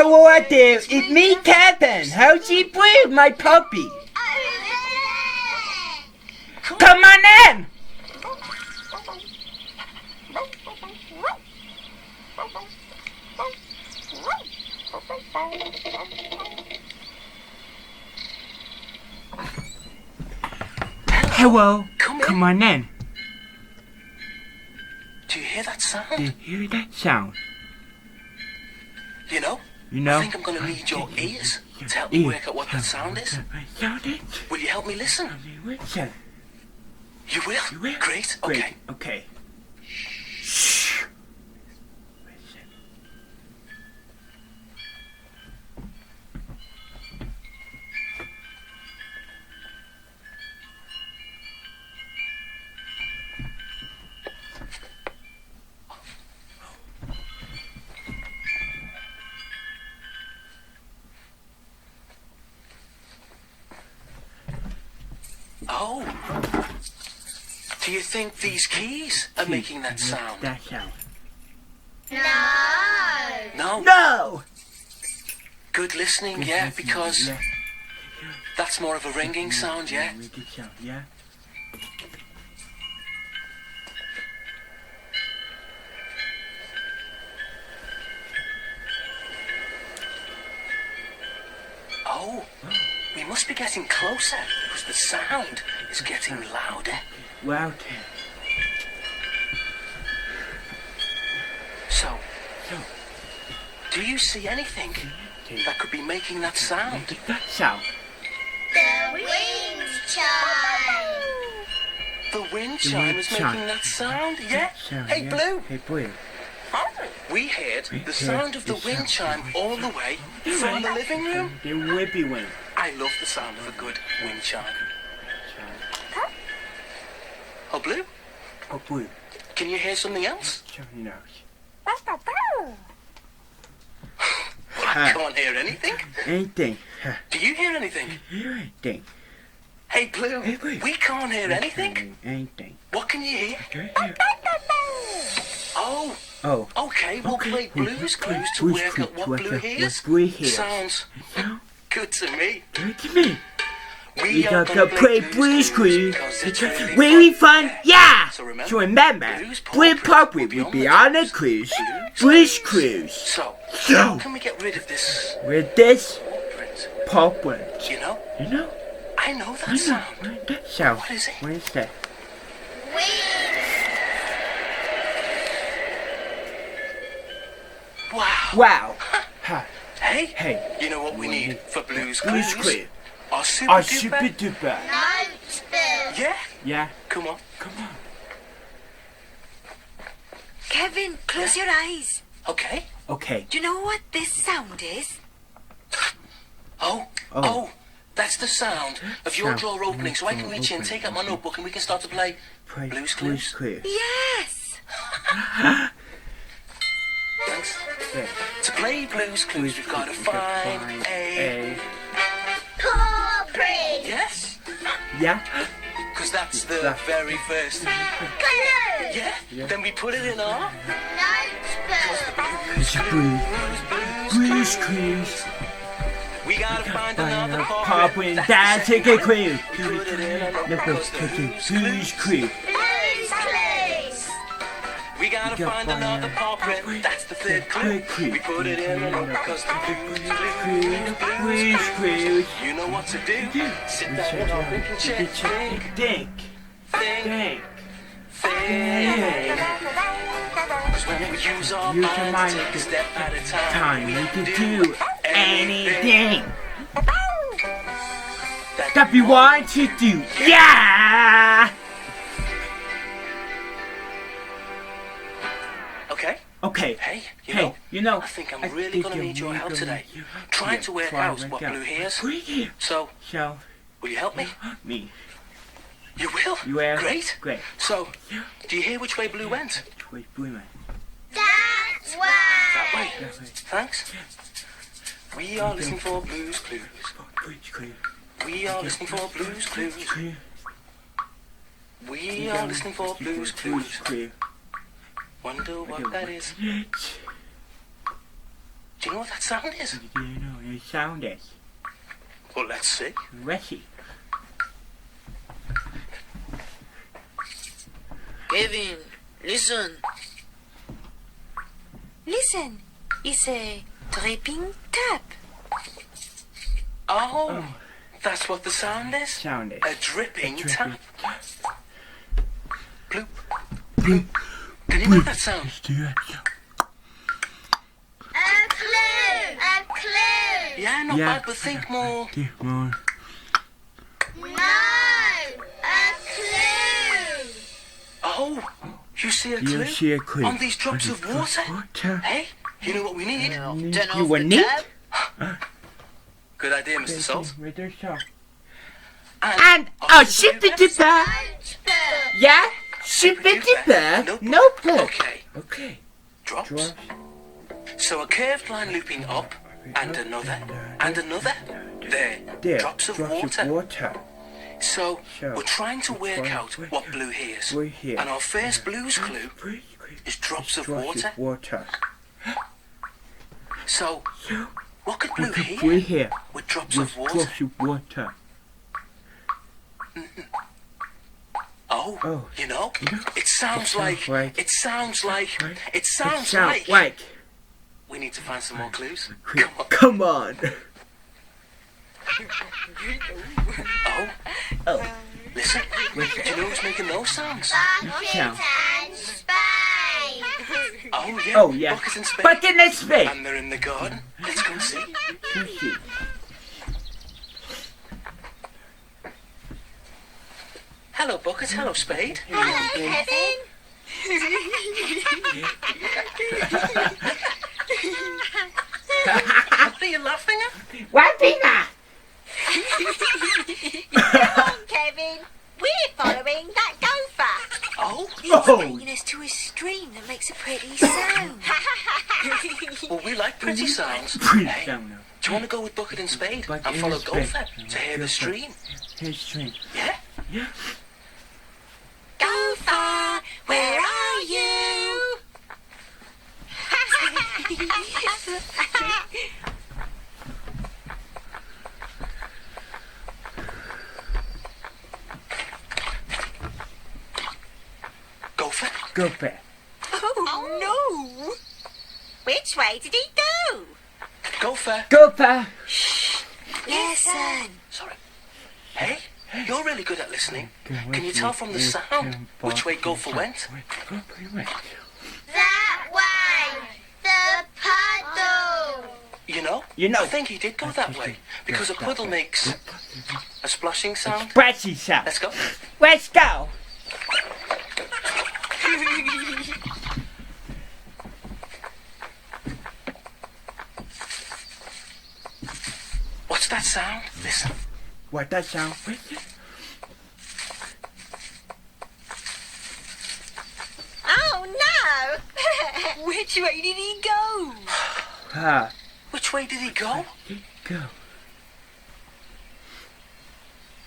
Hello there, it's me, Kevin. How's you Blue, my puppy? Come on in. Hello, come on in. Do you hear that sound? Do you hear that sound? You know, I think I'm going to need your ears to help me work out what that sound is. Will you help me listen? Listen. You will? You will? Great, Great, okay. okay. Oh. Do you think these keys are making that sound? That sound. No? No! Good listening, yeah, because Yeah. that's more of a ringing sound, yeah? Ringing sound, yeah. Oh. We must be getting closer because the sound is getting louder. Wow. So, do you see anything that could be making that sound? That sound. The wind chime. The wind chime is making that sound, yeah? Hey, yeah. Blue, Hey, Blue. we heard the sound of the wind chime all the way from the living room. The whippy wing. I love the sound of a good wind chime. Oh, Blue, Oh, Blue. can you hear something else? You know. I can't hear anything. Anything. Do you hear anything? Anything. Hey, Blue, Hey, Blue. we can't hear anything. Anything. What can you hear? Oh, Oh. okay, we'll play Blue's Clues to Blue's work out Clues, what Blue hears. What Blue hears. Sounds good to me. Good to me. We are got gonna to play Blue's Clues. because it's really Really fun, yeah! So So remember, Blue Puppy will be on a cruise. Blue's Cruise. So, So, how can we get rid of this with this print? pop words. You know, You know? I know that sound. That sound. What is it? What is that? Wow. Wow. Ha. Hey, Hey. you know what we need for Blue's Blue's Clues? Clues. Our super Our duper. super duper. Yeah, Yeah. come on. Come on. Kevin, close your eyes. Okay. Okay. Do you know what this sound is? Oh, that's the sound of your Sound. drawer opening, so I can reach in, take out my notebook, and we can start to play Play Blue's Blue's Clues. Clues. Yes. Thanks. Yeah. To play Blue's Clues, we've got to find a... Paw print. Yes, Yeah. because that's the That- very first... Color. Yeah, then we put it in our... Notebook. It's Blue. Blue's Clues. We gotta find another Pop pop when print. that's a good clue. Put it in our Look because at the cooking Blue's Blue's Clues. Clues. Blue's Clues. We gotta find another paw print. That's the third clue. We put it in our because the Blue's Clues. You know what to do. Sit down in our thinking chair. Think, Think. think, Think. think. Because when we use our Use your mind mind to take a step at a time, Time we you can can do do anything that that we want to do. Yeah. Okay. Okay. Hey, Hey, you know, I think I'm really gonna need your help today. Trying to work out what Blue hears. So, So, will you help me? me. You will? You will. Great. Great. So, do you hear which way Blue went? Wait, Blue man. That That way. way. Thanks. We are listening for Blue's Clues. Blue's Clues. We are listening for Blue's Clues. We are listening for Blue's Clues. Wonder what that is. Do you know what that sound is? Do you know the sound is? Well, let's see. Reshy. Kevin, listen. Listen, it's a dripping tap. Oh, that's what the sound is? Sound is. A dripping tap. Bloop. Bloop. Can you make that sound? Let's do it. A clue. A clue. Yeah, not bad, but think more. Think more. No. A clue. Oh, you see a You clue? see a clue. On these drops On of the water? water. Hey, you know what we need? Turn You off were the neat? tap. Good idea, Mr. Salt. With their salt. And Oh, ship-a-dipper. Notebook. Yeah? Ship-a-dipper. Notebook. Notebook. Okay, Okay. drops. Drops. So a curved line looping up, and another, and another. There, There. drops of water. water. So, So, we're trying to we're work trying out to work what out Blue hears. what he hears. And our first blues clue Please, is drops of drops water. of water. So, So, what could Blue what could hear we hear? with drops With of water? drops of water. Oh, Oh. you know, You know, it sounds like, it sounds like, it sounds Sound like. We need to find some more clues. Come on. Come on. Oh, Oh. listen. Do you know who's making those sounds? Bucket Sound. and spade. Oh, yeah. Oh, yeah. Bucket and spade. But in the space. And they're in the garden. Let's go and see. Sushi. Hello, Bucket. Hello, Spade. Hello, Kevin. What are you laughing at? What Pina? Kevin, we're following that gopher. Oh, Oh. Bringing us to a stream that makes a pretty sound. well, we like pretty sounds. Pretty Hey, sound now. do you want to go with Bucket and Spade Bucket and and follow Spade. Gopher to hear the Gopher. stream? Here's string. Yeah? Yeah. Gopher, where are you? Gopher? Go back. Oh, no. Which way did he go? Gopher? Go back. Listen. Sorry. Hey, you're really good at listening. Can you tell from the sound which way Gopher went? That way. The puddle. You know, I think he did go that way because a puddle makes a splashing sound. Splashy sound. Let's go. Let's go. What's that sound? Listen. What that sound? Oh no! Which way did he go? Ah. Which way did he go? Go.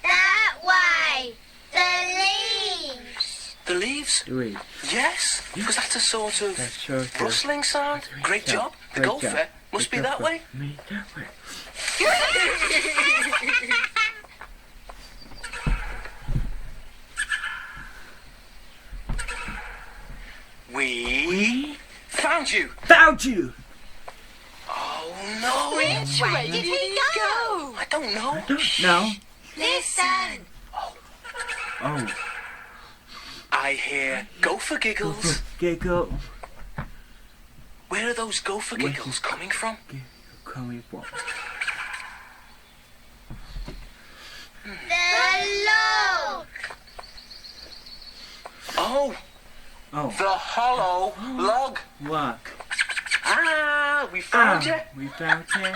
That way. The leaves. The leaves? Three. Yes, because that's a sort of That's sort of rustling sound. Great job. The Great Gopher job. must The be that Gopher way. Me that way. We found you. Found you. Oh no! Which way did he go? I don't know. No. Listen. Oh. I hear gopher giggles. Giggle. Where are those gopher giggles coming from? Coming from. The log. Oh, Oh. the hollow log. Look. Ah, we found you. We found you.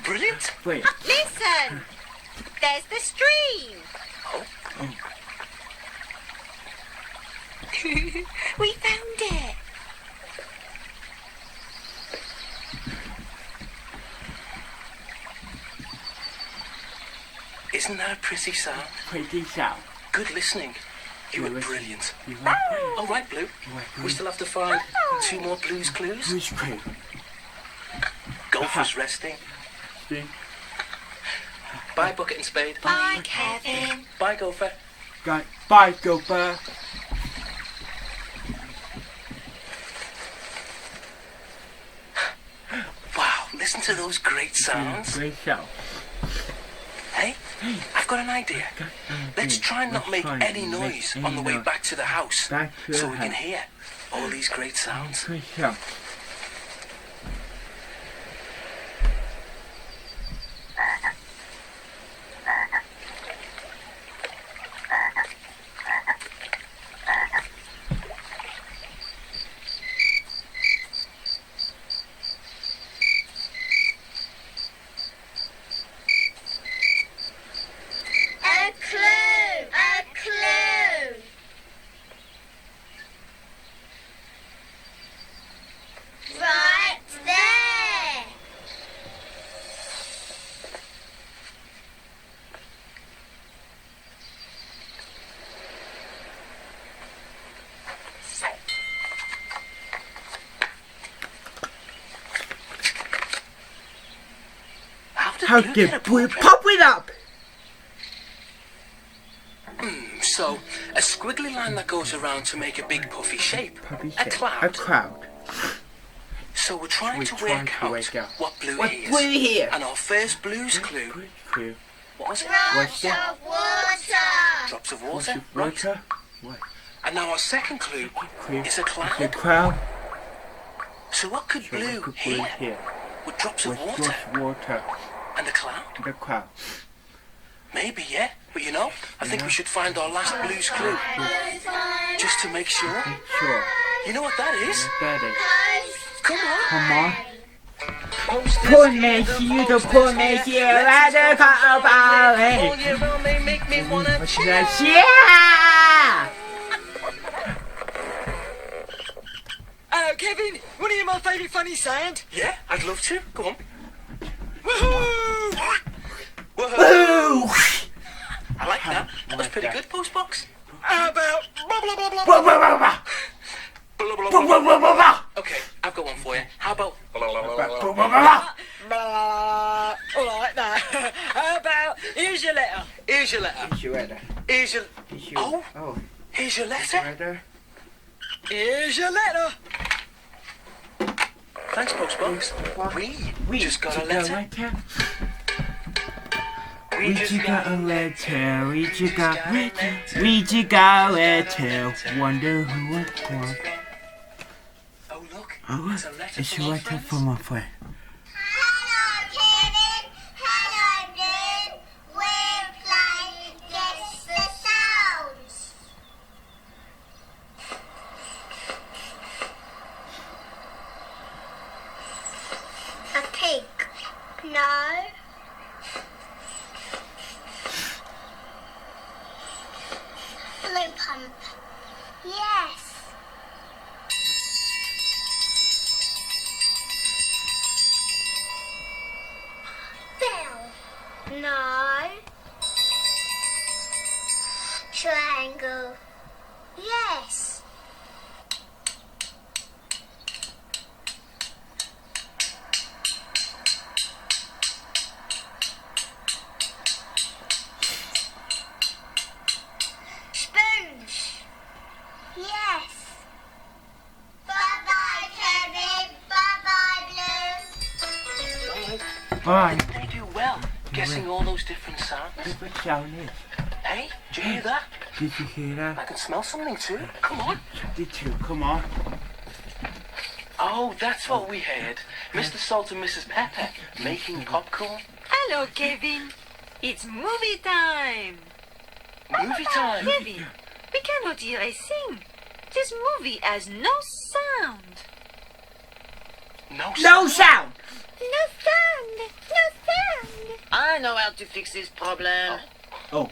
Brilliant. Wait. Listen. There's the stream. We found it. Isn't that a pretty sound? Pretty sound. Good listening. You were Good listening. brilliant. You want All right, Blue. We still have to find 2 more blues clues. Who's crew? Gopher's resting. See? Bye, Bucket and Spade. Bye, Kevin. Bye, Gopher. Bye, Gopher. Wow, listen to those great sounds. Great show. Hey, I've got an idea. Let's try and not make any noise on the way back to the house, Back to so the we can house. hear all these great sounds. Great show. A clue! A clue! Right there! How did Blue get a we portrait? pop it up? So, a squiggly line that goes around to make a big puffy shape. Puppy A shape. cloud. A cloud. So we're trying to trying work to out work out what Blue what hears. Blue hears. And our first Blue's clue, Great clue. what was it? What's Drops that? of water! Drops of What's water. the water? What? And now our second clue Clue. is a The cloud. cloud. So what could So Blue what could hear Blue hear? with drops of What's water water? and a cloud? The cloud. Maybe, yeah. But you know, I think we should find our last Blue's clue. Just to make sure. Sure. You know what that is? That is. Come on. Come on. Posters Poor here, me, the you the posters poor me here. here, Let's rather go cut for about All it. year round they make me wanna cheer. Yes, yeah! Hello, Kevin. Want to hear my favourite funny sound? Yeah, I'd love to. Go on. Woohoo! Whoa. Ooh! I like that. That was like pretty that. good, Postbox. How about blah blah blah blah? Blah, blah, blah, blah. Blah, blah, Blah, blah. blah, blah, blah, blah. Okay, I've got one for you. How about... Blah, blah, blah, blah. Blah. All right, now. How about here's your letter? Here's your letter. It's your letter. Here's your... It's your... Oh, Oh, here's your letter. letter. Here's your letter. Thanks, Postbox. We just got a letter. We just got a letter. We just got a letter. Wonder who it was. Oh, look. Oh, It's a letter it's a from our letter friends. from my friend. Hello, Kevin. Hello, Blue. We're playing Guess the Sounds. A pig. No. Blue pump. Yes. Bell. No. Triangle. Yes. Sponge. Yes. Bye-bye, Kevin. Bye-bye, Blue. Alright. They do well, guessing all those different sounds. What sound is? Hey, did you hear that? Did you hear I that? can smell something too. Come on. Did you? Come on. Oh, that's what we heard. Mr. Salt and Mrs. Pepper making popcorn. Hello, Kevin. It's movie time. Movie time. Kevin, we cannot hear a thing. This movie has no sound. No No sound. sound. No sound. No sound. I know how to fix this problem. Oh.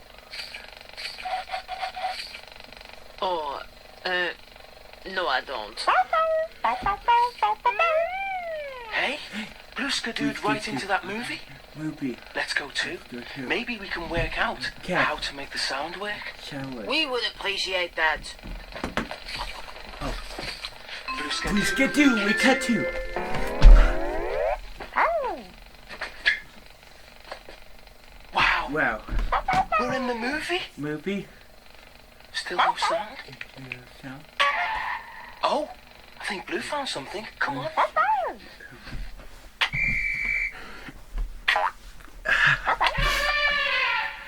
Oh, no, I don't. Hey, Blue Skidooed right into that movie. Movie. Let's go too. Go too. Maybe we can work out Okay. how to make the sound work. Shower. We would appreciate that. Blue We Skidoo. skidoo. We cut to. Wow. Wow. We're in the movie. Movie. Still no sound. No sound. Oh, I think Blue found something. Come on.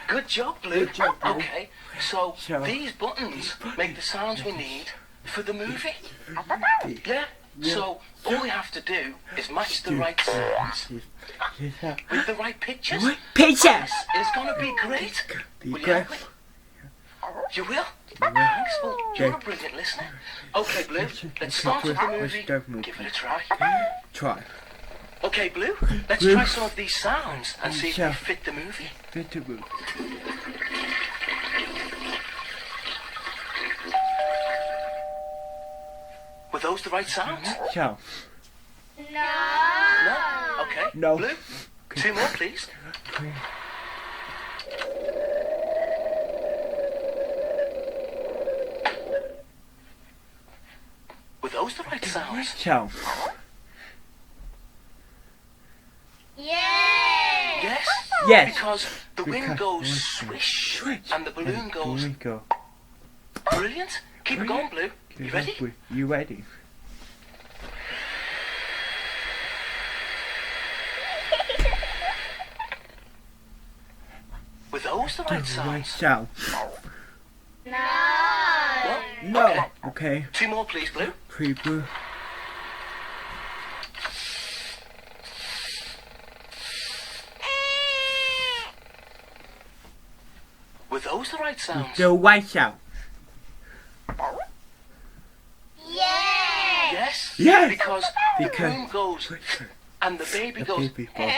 Good job, Blue. Good job, Blue. Okay, so So- these buttons make the sounds we need for the movie. Yeah? So all we have to do is match the right sounds with the right pictures. Picture. This is gonna be great. Will you help me? You will? will. Thanks. Well, you're a brilliant listener. Okay, Blue, let's start with the movie. Give it a try. Try. Okay, Blue, let's Blue. try some of these sounds and see if they Yeah. fit the movie. Fit the movie. Were those the right sounds? So. No. No? Okay. No. Blue, 2 more, please. Were those the right sounds? So. Yay! Yes? Yes. Because the wind Because- goes swish and the balloon goes Here we go. brilliant. Keep it going, Blue. You ready? You ready? Were those the right Right sounds? sound. No. No? No. Okay. 2 more, please, Blue. People. Were those the right sounds? The white sound. Yay! Yes? Yes. Because the Because- balloon goes and the baby The goes baby goes.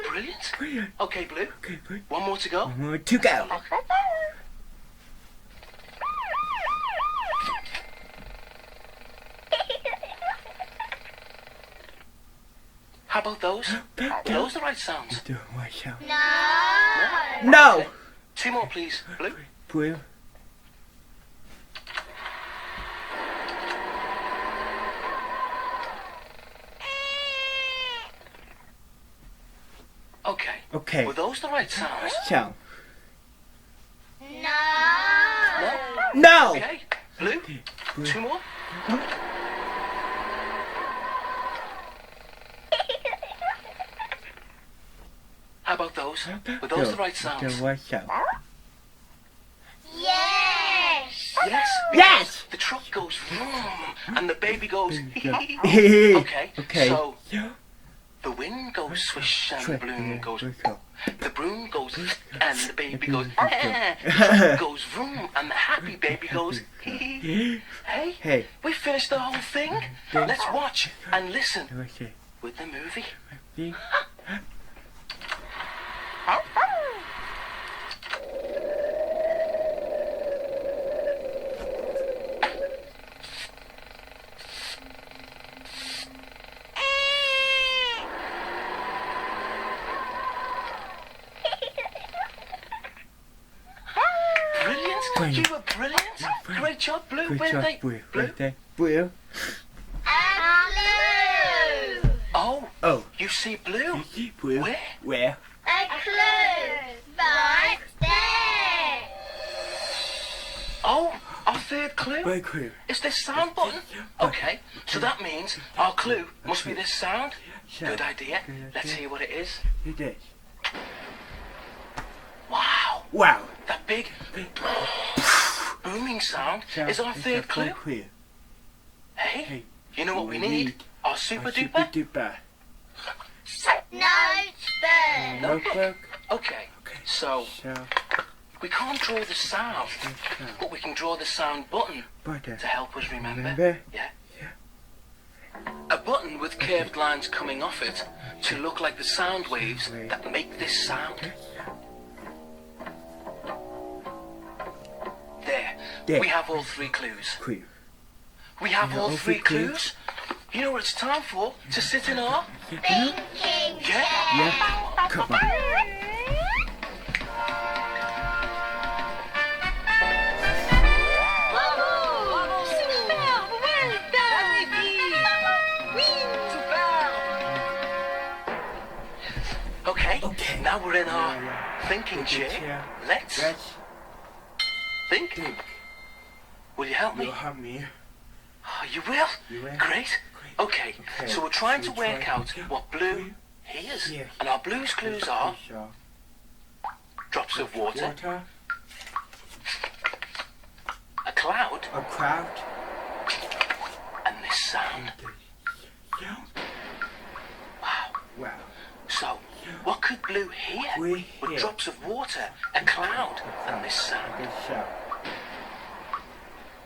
brilliant. Brilliant. Okay, Blue. Okay, good. One more to go. One more to go. How about those? Were those the right sounds? The white sound. No. No. 2 more, please, Blue. Blue. Okay. Okay. Were those the right sounds? Sound. No. No? No. Okay. Blue. 2 more. How about those? Were those the right sounds? The white sound. Yes. Yes. Yes. The truck goes vroom and the baby goes. Okay. Okay. So Yeah. the wind goes swish and the Trick. balloon Yeah, goes. we go. The broom goes and the baby goes. baby The truck goes vroom and the happy baby goes. Hey, Hey. we finished the whole thing. Let's watch and listen What's it? with the movie. See? Brilliant. Brilliant. You were brilliant. Great job, Blue. Good Where job, they? Blue. Blue. Right there. Blue. A clue. Oh, Oh. you see Blue? Blue. Where? Where? A clue. Right there. Oh, our third clue. Very cool. Is this sound button? Okay, so that means our clue must be this sound. Good idea. Let's hear what it is. It is. Wow, Wow. that big booming sound is our third clue. Clear. Hey, you know what we need? Our super duper duper. Notebook. notebook. Okay, Okay. so So, we can't draw the sound, but we can draw the sound button butter. to help us remember. Remember? Yeah. A button with curved lines coming off it to look like the sound waves that make this sound. There. We have all 3 clues. Clear. We have Yeah, all all 3 three clues. clues. You know what it's time for? To sit in our... Thinking Yeah? Yeah. Come on. Bravo! Superbe! Well done, Evie! Oui! Super! Okay. Okay. Now we're in our Yeah. thinking Thinking chair. chair. Let's Let's think. think. Will you help me? You'll help me. Oh, you will? You will? Great. Great. Okay. Okay. So we're trying to So we're work trying out to- what blue hears. Yeah. And our blue's clues are drops of water, a cloud, a crowd, and this sound. yeah. Wow. Wow. So, what could blue hear We with hear drops of water, a cloud, and this sound? this sound.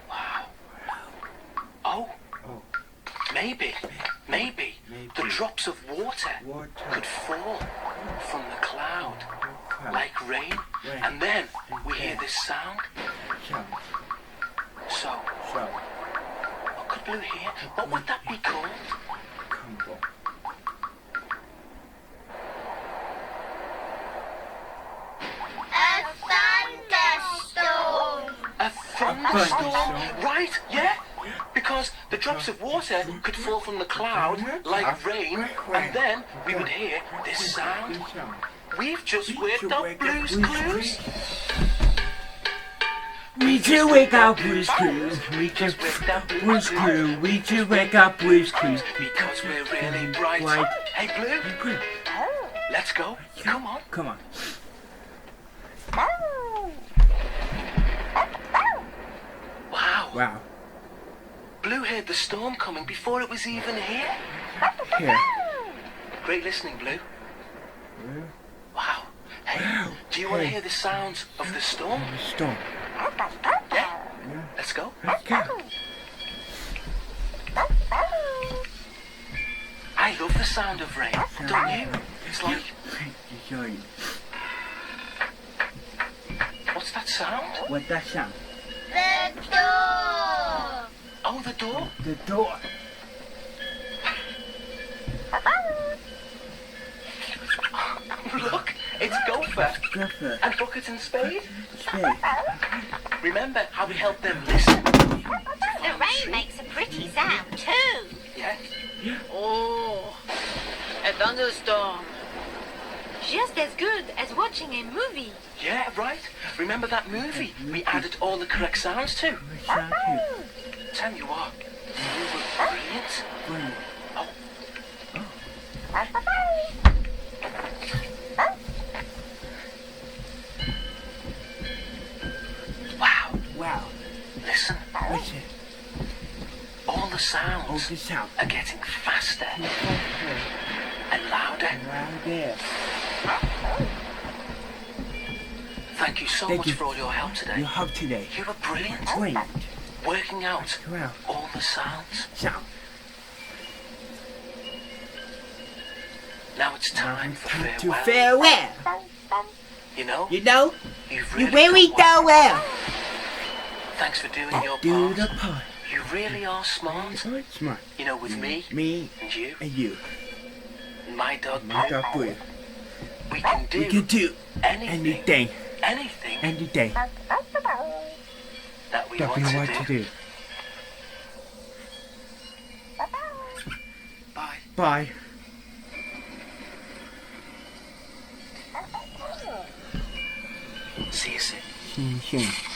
Wow. Oh, Oh, maybe maybe. the drops of water Water. could fall from the cloud Crowd. like rain, Rain. and then we hear this sound. Sound. So, So, what could blue hear? What would that be called? come on. A thunderstorm. A thunderstorm. thunderstorm. Right, yeah. Because the drops of water could fall from the cloud like rain, and then we would hear this sound. This sound. We've just worked out Blue's clues. We just wake up Blue's Clues. We just Worked out Blue's Clues. We just wake up Blue's Clues. Because we're really bright. Bright. Hey, Blue, Good. let's go. Come on. Come on. Wow. Wow. Blue heard the storm coming before it was even here. Here. Great listening, Blue. Wow. Hey, do you want to Hey. hear the sounds of the storm? The storm. Yeah. Let's go. Let's go. I love the sound of rain, don't you? It's like, what's that sound? What that sound? The door. Oh, the door. The door. Look, it's Gopher Gopher. and Bucket and Spade. Spade. Remember how we helped them listen? The rain makes a pretty sound too. Yeah. Oh, a thunderstorm. Just as good as watching a movie. Yeah, right. Remember that movie we added all the correct sounds to? What sound too? Tell you what, you were brilliant. Brilliant. Wow. Wow. Listen, Listen. all the Oh, sounds the sound. are getting faster and louder. Around there. Thank you so Thank much you. for all your help today. Your help today. You were brilliant. Brilliant. Working out Wow. all the sounds. Sound. Now it's time for Time to farewell. farewell. You know, You know, you've you really really done do well. Thanks for doing your Do the part. part. You really are smart. Smart. You know, with me Me and you and you. and my dog My Blue, dog Blue. we can do We can do anything, anything, anything any day that we that want, we want to do. Bye. Bye. See you soon. See you soon.